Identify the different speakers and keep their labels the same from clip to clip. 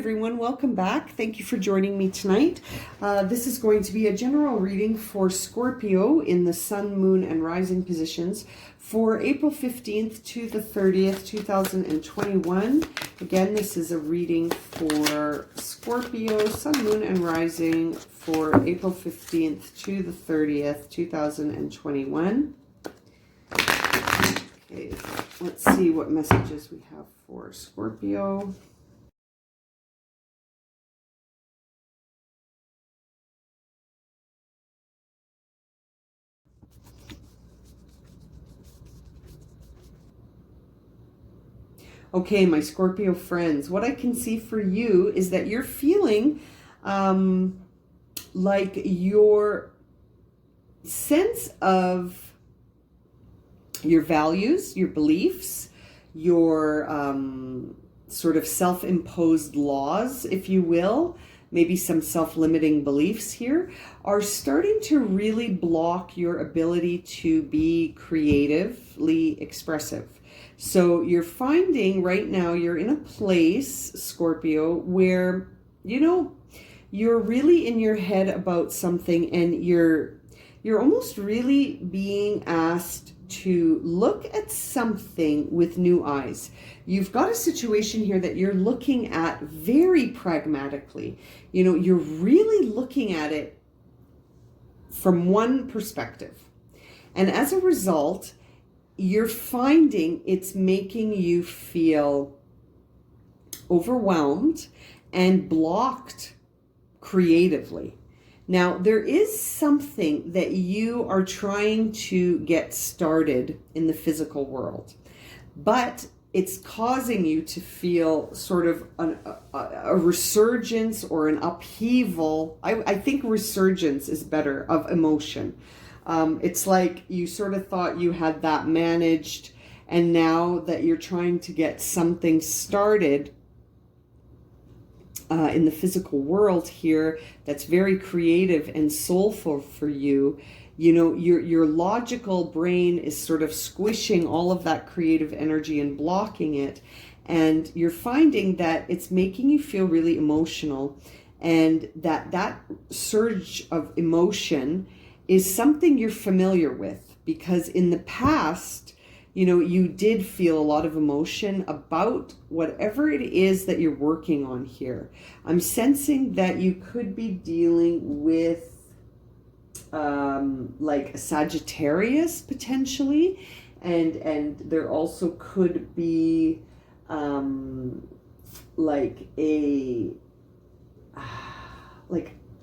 Speaker 1: everyone, welcome back. Thank you for joining me tonight. This is going to be a general reading for Scorpio in the Sun, Moon, and Rising positions for April 15th to the 30th, 2021. Again, this is a reading for Scorpio, Sun, Moon, and Rising for April 15th to the 30th, 2021. Okay, let's see what messages we have for Scorpio. Okay, my Scorpio friends, what I can see for you is that you're feeling like your sense of your values, your beliefs, your sort of self-imposed laws, if you will, maybe some self-limiting beliefs here, are starting to really block your ability to be creatively expressive. So you're finding right now you're in a place, Scorpio, where, you know, you're really in your head about something and you're almost really being asked to look at something with new eyes. You've got a situation here that you're looking at very pragmatically. You know, you're really looking at it from one perspective. And as a result, you're finding it's making you feel overwhelmed and blocked creatively. Now, there is something that you are trying to get started in the physical world, but it's causing you to feel sort of a resurgence or an upheaval. I think resurgence is better, of emotion. It's like you sort of thought you had that managed, and now that you're trying to get something started in the physical world here that's very creative and soulful for you, you know, your logical brain is sort of squishing all of that creative energy and blocking it, and you're finding that it's making you feel really emotional, and that surge of emotion is something you're familiar with, because in the past, you know, you did feel a lot of emotion about whatever it is that you're working on here. I'm sensing that you could be dealing with like a Sagittarius potentially, and there also could be like a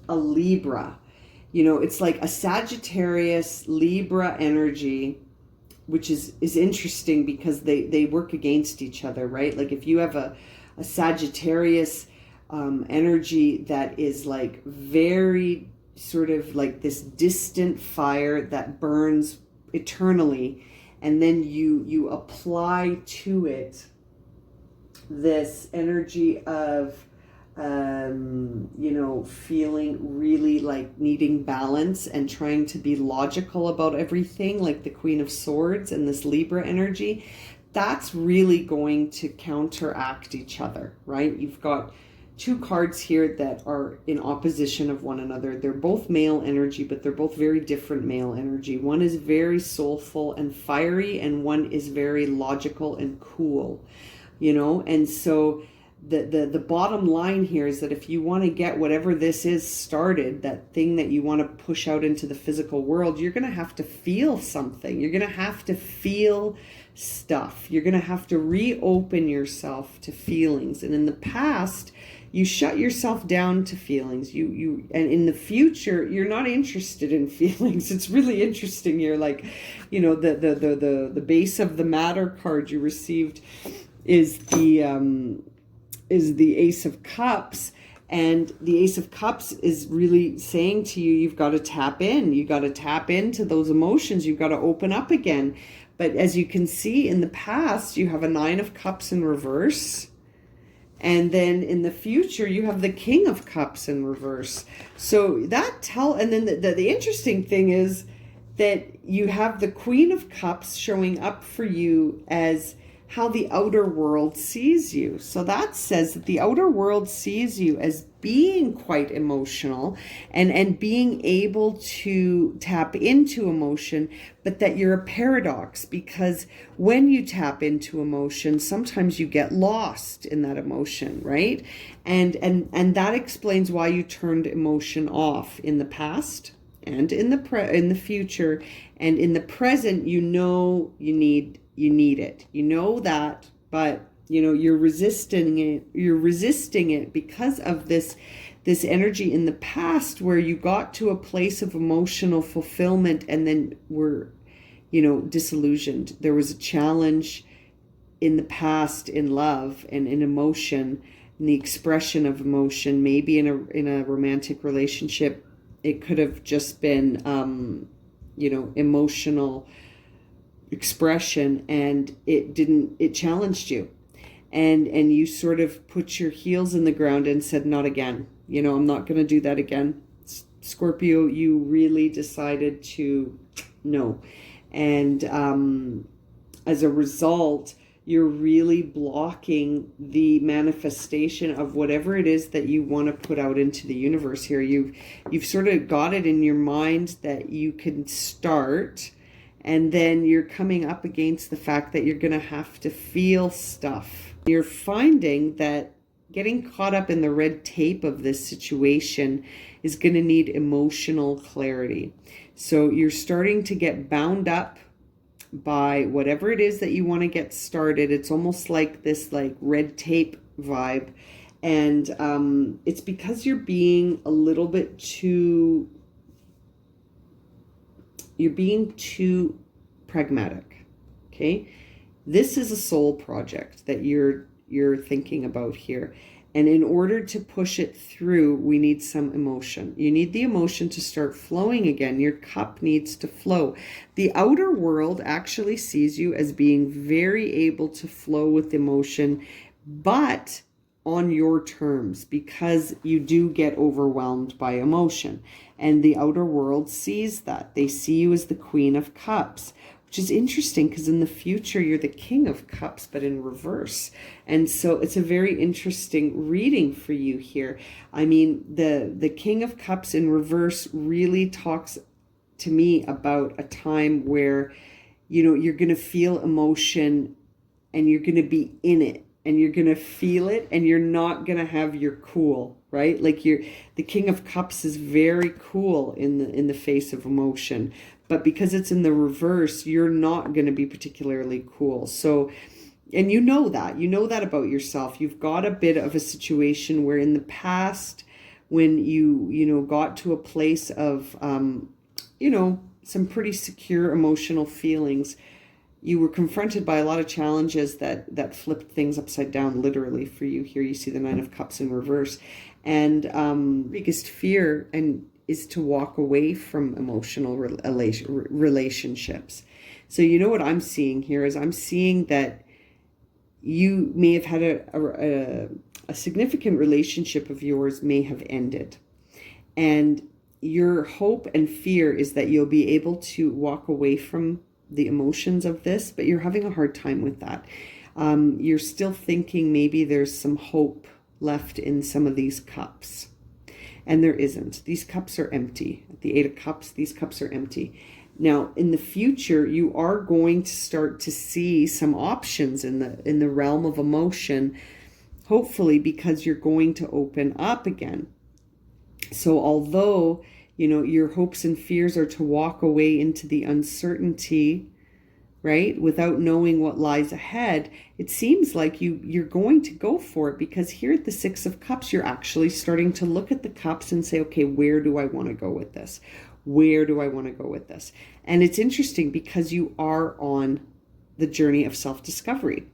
Speaker 1: Libra. You know, it's like a Sagittarius Libra energy, which is interesting because they work against each other, right? Like if you have a Sagittarius energy that is like very sort of like this distant fire that burns eternally, and then you apply to it this energy of you know, feeling really like needing balance and trying to be logical about everything, like the Queen of Swords and this Libra energy, that's really going to counteract each other, right? You've got two cards here that are in opposition of one another. They're both male energy, but they're both very different male energy. One is very soulful and fiery, and one is very logical and cool, you know? And so the bottom line here is that if you want to get whatever this is started, that thing that you want to push out into the physical world, you're going to have to feel something. You're going to have to feel stuff. You're going to have to reopen yourself to feelings. And in the past, you shut yourself down to feelings. And in the future, you're not interested in feelings. It's really interesting. You're like, you know, the base of the matter card you received is the Ace of Cups, and the Ace of Cups is really saying to you, you've got to tap in. You got to tap into those emotions. You've got to open up again. But as you can see in the past, you have a Nine of Cups in reverse. And then in the future, you have the King of Cups in reverse. So and then the interesting thing is that you have the Queen of Cups showing up for you as how the outer world sees you. So that says that the outer world sees you as being quite emotional and being able to tap into emotion, but that you're a paradox, because when you tap into emotion, sometimes you get lost in that emotion, right? And that explains why you turned emotion off in the past and in the future, and in the present. You know you need it, you know that, but you're resisting it because of this energy in the past, where you got to a place of emotional fulfillment and then were disillusioned. There was a challenge in the past in love and in emotion, in the expression of emotion. Maybe in a romantic relationship, it could have just been emotional expression, and it challenged you, and you sort of put your heels in the ground and said, not again, I'm not going to do that again. Scorpio, you really decided to no. And as a result, you're really blocking the manifestation of whatever it is that you want to put out into the universe here. You've sort of got it in your mind that you can start, and then you're coming up against the fact that you're going to have to feel stuff. You're finding that getting caught up in the red tape of this situation is going to need emotional clarity. So you're starting to get bound up by whatever it is that you want to get started. It's almost like this red tape vibe. And it's because you're being a little bit too pragmatic. Okay, this is a soul project that you're thinking about here, and in order to push it through, we need some emotion. You need the emotion to start flowing again. Your cup needs to flow. The outer world actually sees you as being very able to flow with emotion, but on your terms, because you do get overwhelmed by emotion. And the outer world sees that. They see you as the Queen of Cups, which is interesting because in the future you're the King of Cups, but in reverse. And so it's a very interesting reading for you here. I mean, the King of Cups in reverse really talks to me about a time where, you're going to feel emotion and you're going to be in it. And you're going to feel it, and you're not going to have your cool, right? Like the King of Cups is very cool in the face of emotion, but because it's in the reverse, you're not going to be particularly cool. So, and you know that about yourself. You've got a bit of a situation where in the past, when you got to a place of, some pretty secure emotional feelings, you were confronted by a lot of challenges that flipped things upside down, literally, for you. Here you see the Nine of Cups in reverse. And biggest fear is to walk away from emotional relationships. So what I'm seeing here is I'm seeing that you may have had a significant relationship of yours may have ended. And your hope and fear is that you'll be able to walk away from the emotions of this, but you're having a hard time with that. You're still thinking maybe there's some hope left in some of these cups, and there isn't. These cups are empty. At the Eight of Cups, these cups are empty. Now, in the future, you are going to start to see some options in the realm of emotion, hopefully, because you're going to open up again. So although your hopes and fears are to walk away into the uncertainty, right, without knowing what lies ahead, it seems like you're going to go for it, because here at the Six of Cups, you're actually starting to look at the cups and say, okay, where do I want to go with this? Where do I want to go with this? And it's interesting because you are on the journey of self-discovery.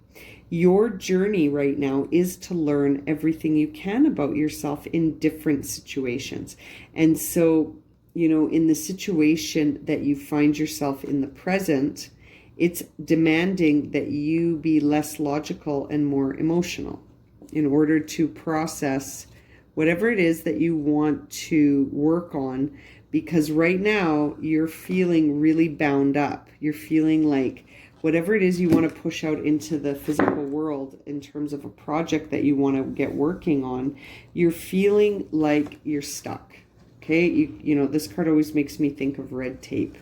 Speaker 1: Your journey right now is to learn everything you can about yourself in different situations. And so, in the situation that you find yourself in the present, it's demanding that you be less logical and more emotional in order to process whatever it is that you want to work on. Because right now you're feeling really bound up. You're feeling like, whatever it is you want to push out into the physical world in terms of a project that you want to get working on, you're feeling like you're stuck. Okay, you know, this card always makes me think of red tape.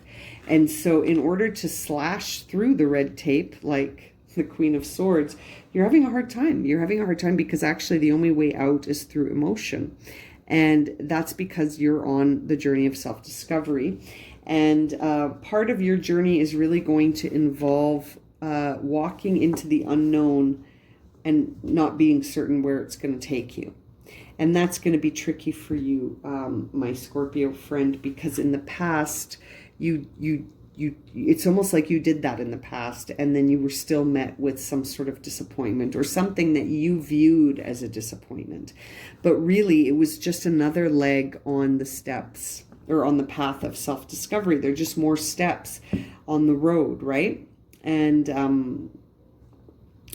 Speaker 1: And so in order to slash through the red tape, like the Queen of Swords, you're having a hard time. You're having a hard time because actually the only way out is through emotion. And that's because you're on the journey of self-discovery. And part of your journey is really going to involve walking into the unknown and not being certain where it's going to take you. And that's going to be tricky for you, my Scorpio friend, because in the past, it's almost like you did that in the past, and then you were still met with some sort of disappointment or something that you viewed as a disappointment. But really, it was just another leg on the steps or on the path of self-discovery. They're just more steps on the road, right? And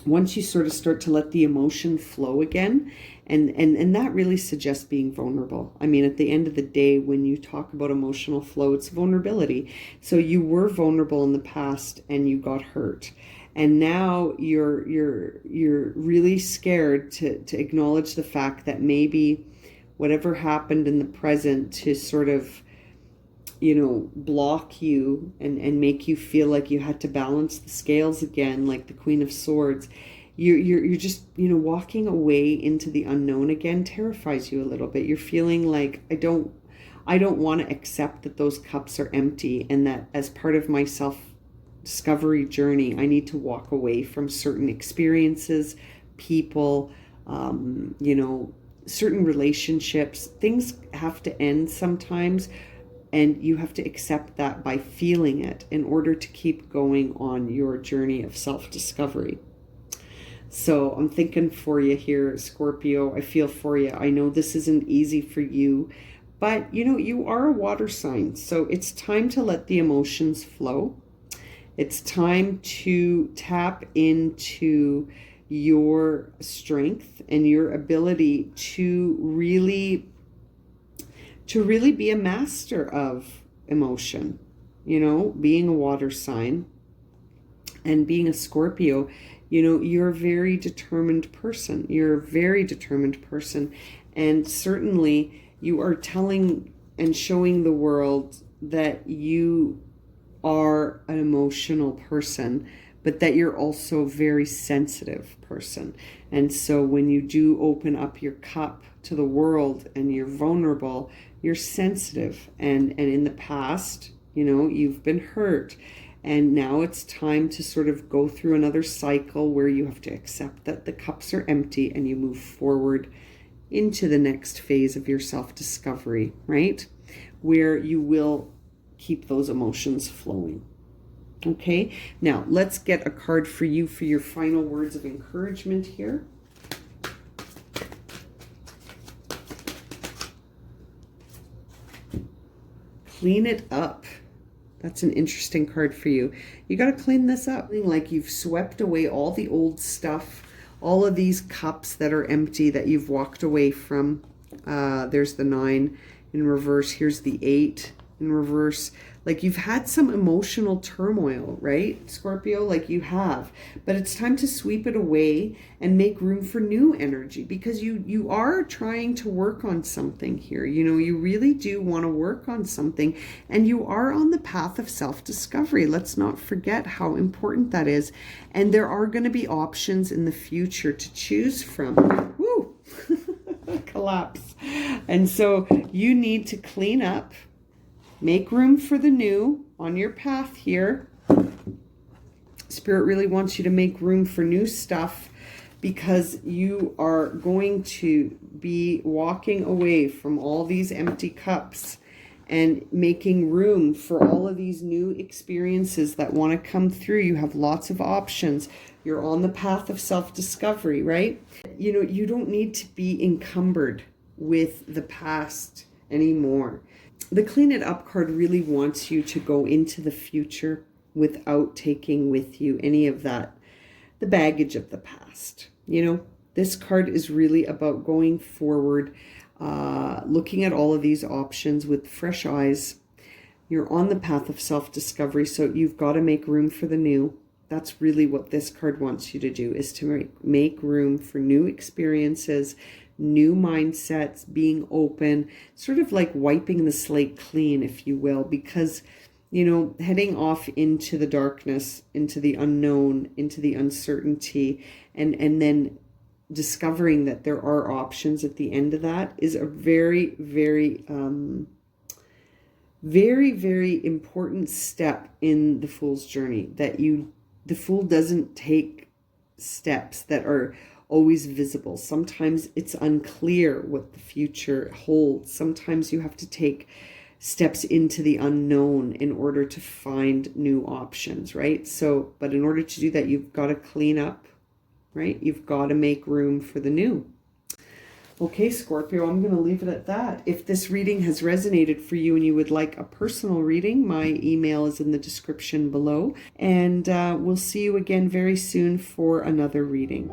Speaker 1: once you sort of start to let the emotion flow again, and that really suggests being vulnerable. I mean, at the end of the day, when you talk about emotional flow, it's vulnerability. So you were vulnerable in the past and you got hurt. And now you're really scared to acknowledge the fact that maybe whatever happened in the present to sort of, you know, block you and make you feel like you had to balance the scales again, like the Queen of Swords. You're just, you know, walking away into the unknown again terrifies you a little bit. You're feeling like, I don't want to accept that those cups are empty, and that as part of my self-discovery journey, I need to walk away from certain experiences, people, you know, certain relationships. Things have to end sometimes, and you have to accept that by feeling it in order to keep going on your journey of self-discovery. So I'm thinking for you here, Scorpio. I feel for you. I know this isn't easy for you, but you know, you are a water sign. So it's time to let the emotions flow. It's time to tap into your strength and your ability to really be a master of emotion. You know, being a water sign and being a Scorpio, you know, you're a very determined person. You're a very determined person. And certainly you are telling and showing the world that you are an emotional person, but that you're also a very sensitive person. And so when you do open up your cup to the world and you're vulnerable, you're sensitive. And in the past, you know, you've been hurt. And now it's time to sort of go through another cycle where you have to accept that the cups are empty and you move forward into the next phase of your self-discovery, right? Where you will keep those emotions flowing. Okay, now let's get a card for you for your final words of encouragement here. Clean it up. That's an interesting card for you. You got to clean this up. Like you've swept away all the old stuff, all of these cups that are empty that you've walked away from. There's the 9 in reverse. Here's the 8 in reverse. Like you've had some emotional turmoil, right, Scorpio? Like you have. But it's time to sweep it away and make room for new energy, because you are trying to work on something here. You know, you really do want to work on something, and you are on the path of self-discovery. Let's not forget how important that is. And there are going to be options in the future to choose from. Woo! Collapse. And so you need to clean up. Make room for the new on your path here. Spirit really wants you to make room for new stuff, because you are going to be walking away from all these empty cups and making room for all of these new experiences that want to come through. You have lots of options. You're on the path of self-discovery, right? You know, you don't need to be encumbered with the past anymore. The Clean It Up card really wants you to go into the future without taking with you any of that, the baggage of the past. You know, this card is really about going forward, looking at all of these options with fresh eyes. You're on the path of self-discovery, so you've got to make room for the new. that's really what this card wants you to do, is to make room for new experiences, new mindsets, being open, sort of like wiping the slate clean, if you will, because, you know, heading off into the darkness, into the unknown, into the uncertainty, and then discovering that there are options at the end of that is a very, very, very, very important step in the Fool's journey. That the Fool doesn't take steps that are always visible. Sometimes it's unclear what the future holds. Sometimes you have to take steps into the unknown in order to find new options, right? So, but in order to do that, you've got to clean up, right? You've got to make room for the new. Okay, Scorpio, I'm going to leave it at that. If this reading has resonated for you and you would like a personal reading, my email is in the description below. And we'll see you again very soon for another reading.